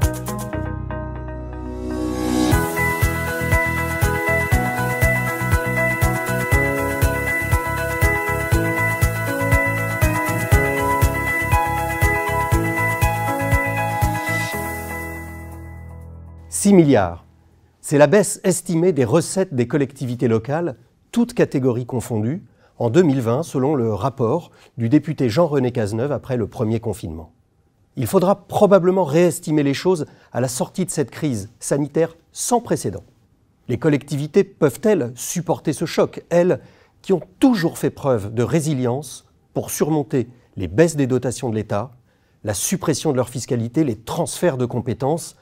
6 milliards, c'est la baisse estimée des recettes des collectivités locales, toutes catégories confondues, en 2020 selon le rapport du député Jean-René Cazeneuve après le premier confinement. Il faudra probablement réestimer les choses à la sortie de cette crise sanitaire sans précédent. Les collectivités peuvent-elles supporter ce choc, elles qui ont toujours fait preuve de résilience pour surmonter les baisses des dotations de l'État, la suppression de leur fiscalité, les transferts de compétences,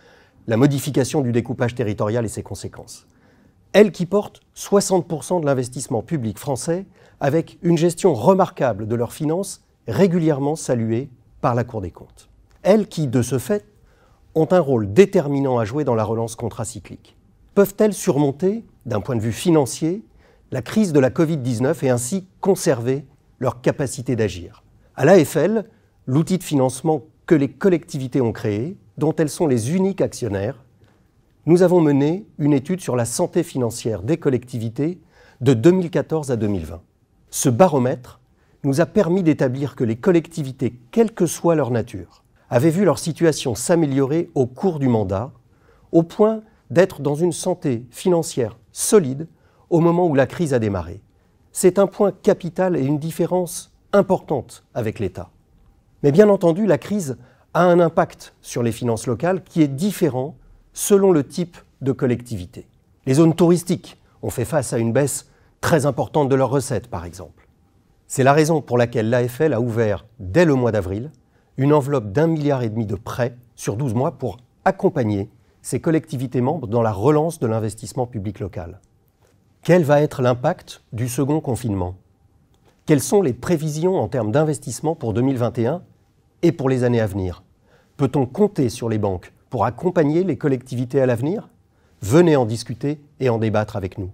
la modification du découpage territorial et ses conséquences. Elles qui portent 60% de l'investissement public français avec une gestion remarquable de leurs finances régulièrement saluée par la Cour des comptes. Elles qui, de ce fait, ont un rôle déterminant à jouer dans la relance contracyclique. Peuvent-elles surmonter, d'un point de vue financier, la crise de la Covid-19 et ainsi conserver leur capacité d'agir? À l'AFL, l'outil de financement que les collectivités ont créé, dont elles sont les uniques actionnaires, nous avons mené une étude sur la santé financière des collectivités de 2014 à 2020. Ce baromètre nous a permis d'établir que les collectivités, quelle que soit leur nature, avaient vu leur situation s'améliorer au cours du mandat, au point d'être dans une santé financière solide au moment où la crise a démarré. C'est un point capital et une différence importante avec l'État. Mais bien entendu, la crise a un impact sur les finances locales qui est différent selon le type de collectivité. Les zones touristiques ont fait face à une baisse très importante de leurs recettes, par exemple. C'est la raison pour laquelle l'AFL a ouvert, dès le mois d'avril, une enveloppe d'1,5 milliard de prêts sur 12 mois pour accompagner ces collectivités membres dans la relance de l'investissement public local. Quel va être l'impact du second confinement? Quelles sont les prévisions en termes d'investissement pour 2021 et pour les années à venir? Peut-on compter sur les banques pour accompagner les collectivités à l'avenir? Venez en discuter et en débattre avec nous.